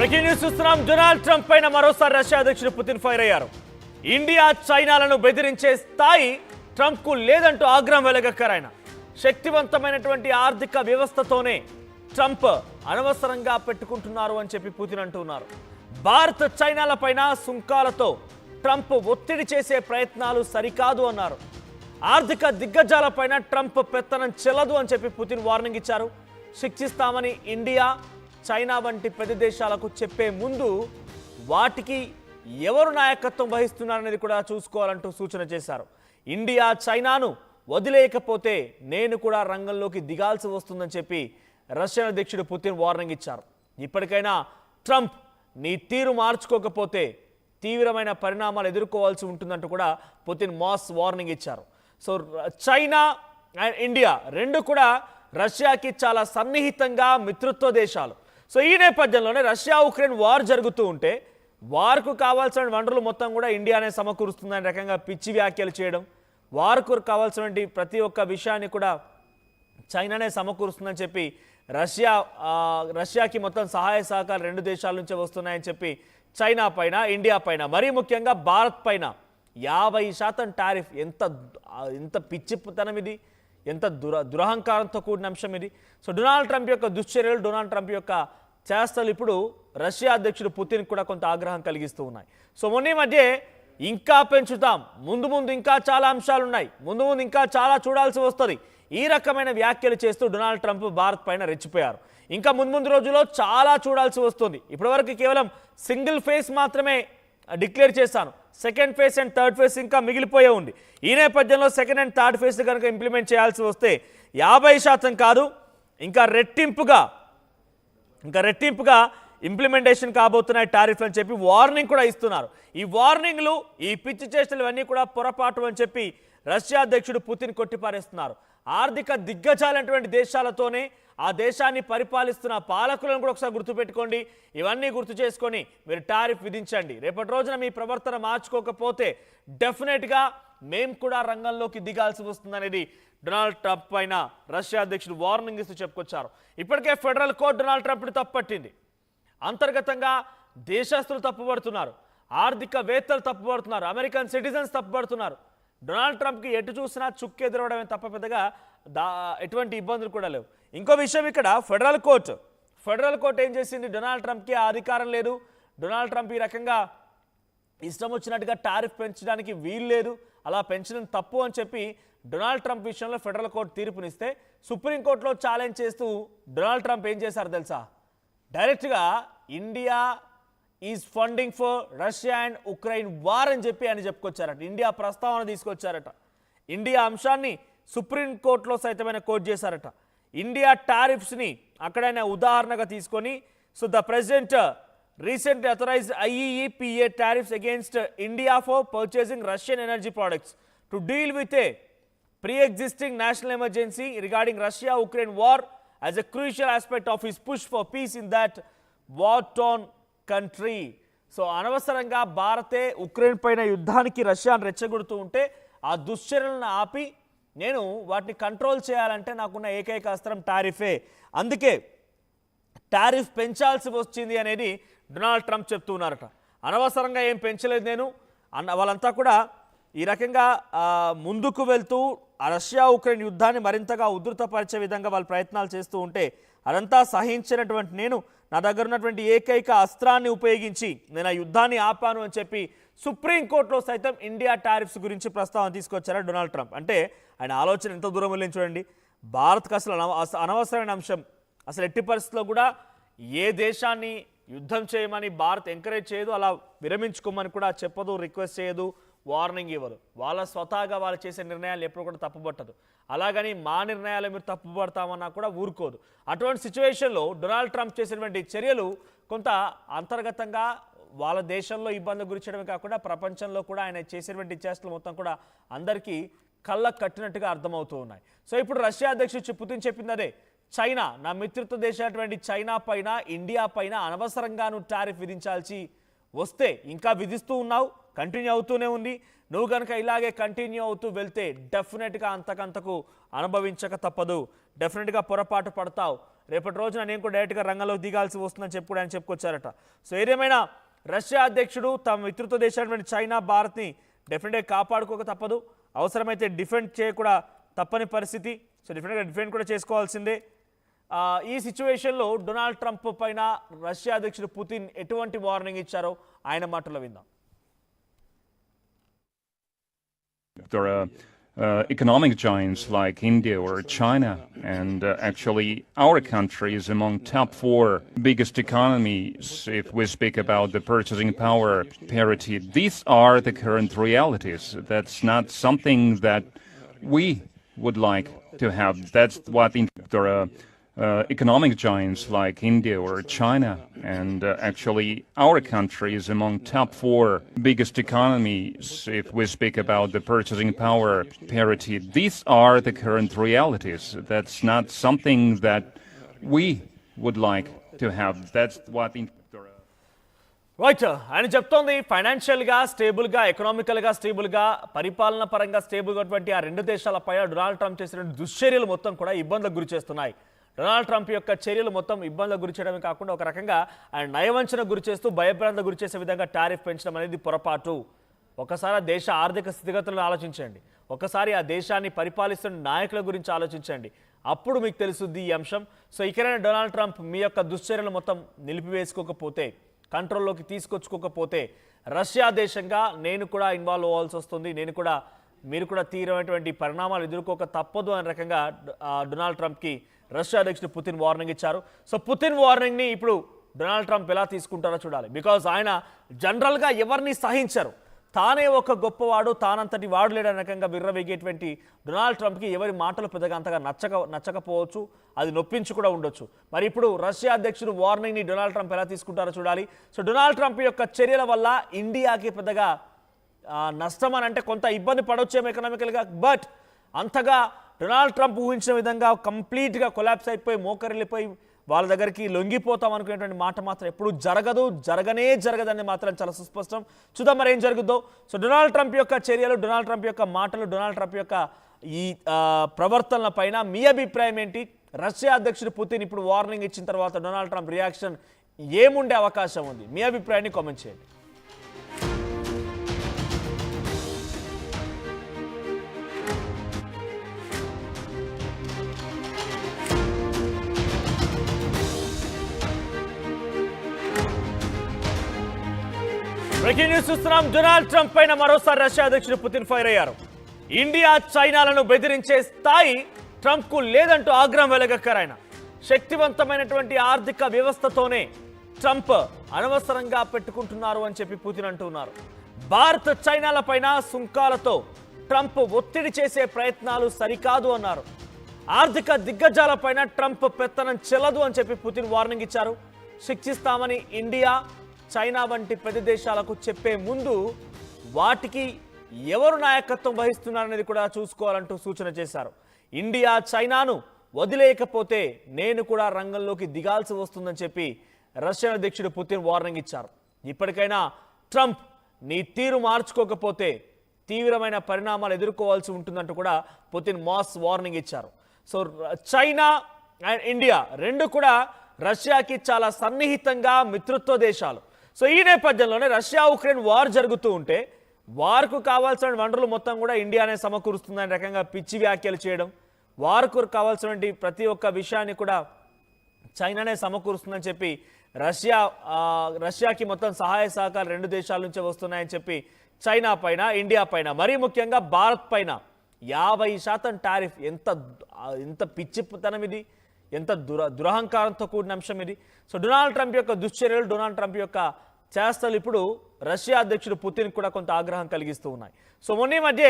Breaking news చూస్తున్నాం. Donald Trump పైన మరోసారి రష్యా అధ్యక్షుడు పుతిన్ ఫైర్ అయ్యారు. ఇండియా చైనాలను బెదిరించే స్థాయి ట్రంప్ కు లేదంటూ ఆగ్రహం వెలగక్కారు. ఆయన శక్తివంతమైనటువంటి ఆర్థిక వ్యవస్థతోనే ట్రంప్ అనవసరంగా పెట్టుకుంటున్నారు అని చెప్పి పుతిన్ అంటున్నారు. భారత్ చైనాల పైన సుంకాలతో ట్రంప్ ఒత్తిడి చేసే ప్రయత్నాలు సరికాదు అన్నారు. ఆర్థిక దిగ్గజాలపైన ట్రంప్ పెత్తనం చెల్లదు అని చెప్పి పుతిన్ వార్నింగ్ ఇచ్చారు. శిక్షిస్తామని ఇండియా చైనా వంటి పెద్ద దేశాలకు చెప్పే ముందు వాటికి ఎవరు నాయకత్వం వహిస్తున్నారనేది కూడా చూసుకోవాలంటూ సూచన చేశారు. ఇండియా చైనాను వదిలేయకపోతే నేను కూడా రంగంలోకి దిగాల్సి వస్తుందని చెప్పి రష్యన్ అధ్యక్షుడు పుతిన్ వార్నింగ్ ఇచ్చారు. ఇప్పటికైనా ట్రంప్ నీ తీరు మార్చుకోకపోతే తీవ్రమైన పరిణామాలు ఎదుర్కోవాల్సి ఉంటుందంటూ కూడా పుతిన్ మాస్ వార్నింగ్ ఇచ్చారు. సో చైనా అండ్ ఇండియా రెండు కూడా రష్యాకి చాలా సన్నిహితంగా మిత్రత్వ దేశాలు. సో ఈ నేపథ్యంలోనే రష్యా ఉక్రెయిన్ వార్ జరుగుతూ ఉంటే వార్కు కావాల్సిన వనరులు మొత్తం కూడా ఇండియానే సమకూరుస్తుందనే రకంగా పిచ్చి వ్యాఖ్యలు చేయడం, వార్కు కావాల్సినటువంటి ప్రతి ఒక్క విషయాన్ని కూడా చైనానే సమకూరుస్తుందని చెప్పి రష్యాకి మొత్తం సహాయ సహకారాలు రెండు దేశాల నుంచే వస్తున్నాయని చెప్పి చైనా పైన, ఇండియా పైన, మరీ ముఖ్యంగా భారత్ పైన 50% టారిఫ్. ఎంత పిచ్చితనం ఇది, ఎంత దురహంకారంతో కూడిన అంశం ఇది. సో డొనాల్డ్ ట్రంప్ యొక్క దుశ్చర్యలు, డొనాల్డ్ ట్రంప్ యొక్క చేష్టలు ఇప్పుడు రష్యా అధ్యక్షుడు పుతిన్ కూడా కొంత ఆగ్రహం కలిగిస్తూ ఉన్నాయి. సో మొన్న మధ్య ఇంకా పెంచుతాం, ముందు ఇంకా చాలా అంశాలు ఉన్నాయి, ముందు ఇంకా చాలా చూడాల్సి వస్తుంది, ఈ రకమైన వ్యాఖ్యలు చేస్తూ డొనాల్డ్ ట్రంప్ భారత్ పైన రెచ్చిపోయారు. ఇంకా ముందు రోజుల్లో చాలా చూడాల్సి వస్తుంది. ఇప్పటివరకు కేవలం సింగిల్ ఫేజ్ మాత్రమే డిక్లేర్ చేశాను. Second phase and third phase ఇంకా మిగిలిపోయే ఉంది. ఈ నేపథ్యంలో సెకండ్ అండ్ థర్డ్ ఫేజ్ కనుక ఇంప్లిమెంట్ చేయాల్సి వస్తే 50% కాదు ఇంకా రెట్టింపుగా ఇంప్లిమెంటేషన్ కాబోతున్నాయి టారిఫ్లు అని చెప్పి వార్నింగ్ కూడా ఇస్తున్నారు. ఈ వార్నింగ్లు, ఈ పిచ్చి చేష్టలు ఇవన్నీ కూడా పొరపాటు అని చెప్పి రష్యా అధ్యక్షుడు పుతిన్ కొట్టిపారేస్తున్నారు. ఆర్థిక దిగ్గజాలైనటువంటి దేశాలతోనే ఆ దేశాన్ని పరిపాలిస్తున్న పాలకులను కూడా ఒకసారి గుర్తుపెట్టుకోండి. ఇవన్నీ గుర్తు చేసుకొని మీరు టారిఫ్ విధించండి. రేపటి రోజున మీ ప్రవర్తన మార్చుకోకపోతే డెఫినెట్గా మేము కూడా రంగంలోకి దిగాల్సి వస్తుందనేది డొనాల్డ్ ట్రంప్ పైన రష్యా అధ్యక్షుడు వార్నింగ్ ఇస్తూ చెప్పుకొచ్చారు. ఇప్పటికే ఫెడరల్ కోర్టు డొనాల్డ్ ట్రంప్ని తప్పుపట్టింది. అంతర్గతంగా దేశస్తులు తప్పుపడుతున్నారు, ఆర్థికవేత్తలు తప్పుపడుతున్నారు, అమెరికన్ సిటిజన్స్ తప్పుపడుతున్నారు. డొనాల్డ్ ట్రంప్కి ఎటు చూసినా చుక్కు ఎదురవడమే తప్ప పెద్దగా ఎటువంటి ఇబ్బందులు కూడా లేవు. ఇంకో విషయం, ఇక్కడ ఫెడరల్ కోర్టు ఏం చేసింది, డొనాల్డ్ ట్రంప్కి ఆ అధికారం లేదు, డొనాల్డ్ ట్రంప్ ఈ రకంగా ఇష్టం వచ్చినట్టుగా టారిఫ్ పెంచడానికి వీలు లేదు, అలా పెంచడం తప్పు అని చెప్పి డొనాల్డ్ ట్రంప్ విషయంలో ఫెడరల్ కోర్టు తీర్పునిస్తే సుప్రీంకోర్టులో ఛాలెంజ్ చేస్తూ డొనాల్డ్ ట్రంప్ ఏం చేశారు తెలుసా, డైరెక్ట్గా India is funding for Russia and Ukraine war అని చెప్పి ఆయన చెప్పుకొచ్చారట. ఇండియా ప్రస్తావన తీసుకొచ్చారట. ఇండియా అంశాన్ని సుప్రీంకోర్టులో సైతమైన కోట్ చేశారట. ఇండియా టారిఫ్స్ని అక్కడైనా ఉదాహరణగా తీసుకొని, so the president recently authorized IEEPA tariffs against India for purchasing Russian energy products to deal with a pre-existing national emergency regarding Russia-Ukraine war as a crucial aspect of his push for peace in that war-torn country. So అనవసరంగా భారతే Ukraine పైన యుద్ధానికి రష్యాను రెచ్చగొడుతూ ఉంటే ఆ దుశ్చర్యలను ఆపి నేను వాటిని control చేయాలంటే నాకున్న ఏకైక అస్త్రం టారిఫే, అందుకే టారిఫ్ పెంచాల్సి వచ్చింది అనేది డొనాల్డ్ ట్రంప్ చెప్తూ ఉన్నారట. అనవసరంగా ఏం పెంచలేదు నేను వాళ్ళంతా కూడా ఈ రకంగా ముందుకు వెళ్తూ రష్యా ఉక్రెయిన్ యుద్ధాన్ని మరింతగా ఉధృతపరిచే విధంగా వాళ్ళు ప్రయత్నాలు చేస్తూ ఉంటే అదంతా సహించినటువంటి నేను నా దగ్గర ఉన్నటువంటి ఏకైక అస్త్రాన్ని ఉపయోగించి నేను ఆ యుద్ధాన్ని ఆపాను అని చెప్పి సుప్రీంకోర్టులో సైతం ఇండియా టారిఫ్స్ గురించి ప్రస్తావన తీసుకొచ్చారా డొనాల్డ్ ట్రంప్. అంటే ఆయన ఆలోచన ఎంత దూరం వెళ్ళింది చూడండి. భారత్కి అసలు అనవసరమైన అంశం, అసలు ఎట్టి పరిస్థితుల్లో కూడా ఏ దేశాన్ని యుద్ధం చేయమని భారత్ ఎంకరేజ్ చేయదు, అలా విరమించుకోమని కూడా చెప్పదు, రిక్వెస్ట్ చేయదు, వార్నింగ్ ఇవ్వదు. వాళ్ళ స్వతహాగా వాళ్ళు చేసే నిర్ణయాలు ఎప్పుడు కూడా తప్పుపట్టదు. అలాగని మా నిర్ణయాలు మీరు తప్పుపడతామన్నా కూడా ఊరుకోదు. అటువంటి సిచ్యువేషన్లో డొనాల్డ్ ట్రంప్ చేసినటువంటి చర్యలు కొంత అంతర్గతంగా వాళ్ళ దేశంలో ఇబ్బంది గురించడమే కాకుండా ప్రపంచంలో కూడా ఆయన చేసినటువంటి చేష్టలు మొత్తం కూడా అందరికీ కళ్ళకు కట్టినట్టుగా అర్థమవుతూ ఉన్నాయి. సో ఇప్పుడు రష్యా అధ్యక్షుడు పుతిన్ చెప్పింది అదే, చైనా నా మిత్రత్వ దేశమైనటువంటి చైనా పైన, ఇండియా పైన అనవసరంగా నువ్వు టారిఫ్ విధించాల్సి వస్తే ఇంకా విధిస్తూ ఉన్నావు, కంటిన్యూ అవుతూనే ఉంది, నువ్వు కనుక ఇలాగే కంటిన్యూ అవుతూ వెళ్తే డెఫినెట్గా అంతకంతకు అనుభవించక తప్పదు, డెఫినెట్గా పొరపాటు పడతావు, రేపటి రోజున నేను కూడా డైరెక్ట్గా రంగంలోకి దిగాల్సి వస్తుందని చెప్పి కూడా ఆయన చెప్పుకొచ్చారట. సో ఏదేమైనా రష్యా అధ్యక్షుడు తమ మిత్రుత్వ దేశమైనటువంటి చైనా, భారత్ని డెఫినెట్గా కాపాడుకోక తప్పదు. అవసరమైతే డిఫెండ్ చేయకూడా తప్పని పరిస్థితి. సో డెఫినెట్గా డిఫెండ్ కూడా చేసుకోవాల్సిందే. ఈ సిచ్యువేషన్లో డొనాల్డ్ ట్రంప్ పైన రష్యా అధ్యక్షుడు పుతిన్ ఎటువంటి వార్నింగ్ ఇచ్చారో ఆయన మాటల్లో విందాం. There are economic giants like India or China, and actually our country is among top 4 biggest economies if we speak about the purchasing power parity. These are the current realities. That's not something that we would like to have. That's what there are economic giants like India or China, and actually our country is among top 4 biggest economies if we speak about the purchasing power parity. These are the current realities. That's not something that we would like to have. That's what right. ఆయన చెప్తోంది ఫైనాన్షియల్గా స్టేబుల్గా, ఎకనామికల్గా స్టేబుల్గా, పరిపాలన పరంగా స్టేబుల్గా ఉన్నటువంటి ఆ రెండు దేశాలపై డొనాల్డ్ ట్రంప్ చేసిన దుశ్చర్యలు మొత్తం కూడా ఇబ్బందులకు గురి చేస్తున్నాయి. డొనాల్డ్ ట్రంప్ యొక్క చర్యలు మొత్తం ఇబ్బందులకు గురి చేయడమే కాకుండా ఒక రకంగా ఆయన నయవంచనకు గురి చేస్తూ భయభ్రాంతకు గురి చేసే విధంగా టారిఫ్ పెంచడం అనేది పొరపాటు. ఒకసారి ఆ దేశ ఆర్థిక స్థితిగతులను ఆలోచించండి, ఒకసారి ఆ దేశాన్ని పరిపాలిస్తున్న నాయకుల గురించి ఆలోచించండి, అప్పుడు మీకు తెలుస్తుంది ఈ అంశం. సో ఇకరైనా డొనాల్డ్ ట్రంప్ మీ యొక్క దుశ్చర్యలు మొత్తం నిలిపివేసుకోకపోతే, కంట్రోల్లోకి తీసుకొచ్చుకోకపోతే రష్యా దేశంగా నేను కూడా ఇన్వాల్వ్ అవ్వాల్సి వస్తుంది, మీరు కూడా తీవ్రమైనటువంటి పరిణామాలు ఎదుర్కోక తప్పదు అనే రకంగా డొనాల్డ్ ట్రంప్కి రష్యా అధ్యక్షుడు పుతిన్ వార్నింగ్ ఇచ్చారు. సో పుతిన్ వార్నింగ్ని ఇప్పుడు డొనాల్డ్ ట్రంప్ ఎలా తీసుకుంటారో చూడాలి. బికాజ్ ఆయన జనరల్గా ఎవరిని సహించరు, తానే ఒక గొప్పవాడు, తానంతటి వాడు లేడనే రకంగా విర్రవేగేటువంటి డొనాల్డ్ ట్రంప్కి ఎవరి మాటలు పెద్దగా అంతగా నచ్చకపోవచ్చు, అది నొప్పించి కూడా ఉండొచ్చు. మరి ఇప్పుడు రష్యా అధ్యక్షుడు వార్నింగ్ని డొనాల్డ్ ట్రంప్ ఎలా తీసుకుంటారో చూడాలి. సో డొనాల్డ్ ట్రంప్ యొక్క చర్యల వల్ల ఇండియాకి పెద్దగా నష్టం అని అంటే కొంత ఇబ్బంది పడవచ్చేమో ఎకనామికల్గా, బట్ అంతగా డొనాల్డ్ ట్రంప్ ఊహించిన విధంగా కంప్లీట్గా కొలాప్స్ అయిపోయి మోకరిల్లిపోయి వాళ్ళ దగ్గరికి లొంగిపోతాం అనుకునేటువంటి మాట మాత్రం ఎప్పుడు జరగదని మాత్రం చాలా సుస్పష్టం. చూద్దాం మరి ఏం జరుగుద్దో. సో డొనాల్డ్ ట్రంప్ యొక్క చర్యలు, డొనాల్డ్ ట్రంప్ యొక్క మాటలు, డొనాల్డ్ ట్రంప్ యొక్క ఈ ప్రవర్తనల పైన మీ అభిప్రాయం ఏంటి? రష్యా అధ్యక్షుడు పుతిన్ ఇప్పుడు వార్నింగ్ ఇచ్చిన తర్వాత డొనాల్డ్ ట్రంప్ రియాక్షన్ ఏముండే అవకాశం ఉంది? మీ అభిప్రాయాన్ని కామెంట్ చేయండి. బ్రేకింగ్ న్యూస్ చూస్తున్నాం. డొనాల్డ్ ట్రంప్ పైన మరోసారి రష్యా అధ్యక్షుడు పుతిన్ ఫైర్ అయ్యారు. ఇండియా, చైనాలను బెదిరించే స్థాయి ట్రంప్కు లేదంటూ ఆగ్రహం వెలగక్కారు ఆయన. శక్తివంతమైనటువంటి ఆర్థిక వ్యవస్థతోనే ట్రంప్ అనవసరంగా పెట్టుకుంటున్నారు అని చెప్పి పుతిన్ అంటున్నారు. భారత్, చైనాల పైన సుంకాలతో ట్రంప్ ఒత్తిడి చేసే ప్రయత్నాలు సరికాదు అన్నారు. ఆర్థిక దిగ్గజాల పైన ట్రంప్ పెత్తనం చెల్లదు అని చెప్పి పుతిన్ వార్నింగ్ ఇచ్చారు. శిక్షిస్తామని ఇండియా, చైనా వంటి పెద్ద దేశాలకు చెప్పే ముందు వాటికి ఎవరు నాయకత్వం వహిస్తున్నారనేది కూడా చూసుకోవాలంటూ సూచన చేశారు. ఇండియా, చైనాను వదిలేయకపోతే నేను కూడా రంగంలోకి దిగాల్సి వస్తుందని చెప్పి రష్యన్ అధ్యక్షుడు పుతిన్ వార్నింగ్ ఇచ్చారు. ఇప్పటికైనా ట్రంప్ నీ తీరు మార్చుకోకపోతే తీవ్రమైన పరిణామాలు ఎదుర్కోవాల్సి ఉంటుందంటూ కూడా పుతిన్ మాస్ వార్నింగ్ ఇచ్చారు. సో చైనా అండ్ ఇండియా రెండు కూడా రష్యాకి చాలా సన్నిహితంగా మిత్రత్వ దేశాలు. సో ఈ నేపథ్యంలోనే రష్యా ఉక్రెయిన్ వార్ జరుగుతూ ఉంటే వార్కు కావాల్సిన వనరులు మొత్తం కూడా ఇండియానే సమకూరుస్తుందనే రకంగా పిచ్చి వ్యాఖ్యలు చేయడం, వార్కు కావాల్సినటువంటి ప్రతి ఒక్క విషయాన్ని కూడా చైనానే సమకూరుస్తుందని చెప్పి రష్యాకి మొత్తం సహాయ సహకారాలు రెండు దేశాల నుంచే వస్తున్నాయని చెప్పి చైనా పైన, ఇండియా పైన, మరీ ముఖ్యంగా భారత్ పైన 50% టారిఫ్. ఎంత పిచ్చితనం ఇది, ఎంత దురహంకారంతో కూడిన అంశం ఇది. సో డొనాల్డ్ ట్రంప్ యొక్క దుశ్చర్యలు, డొనాల్డ్ ట్రంప్ యొక్క చేష్టలు ఇప్పుడు రష్యా అధ్యక్షుడు పుతిన్ కూడా కొంత ఆగ్రహం కలిగిస్తూ ఉన్నాయి. సో మొన్న మధ్య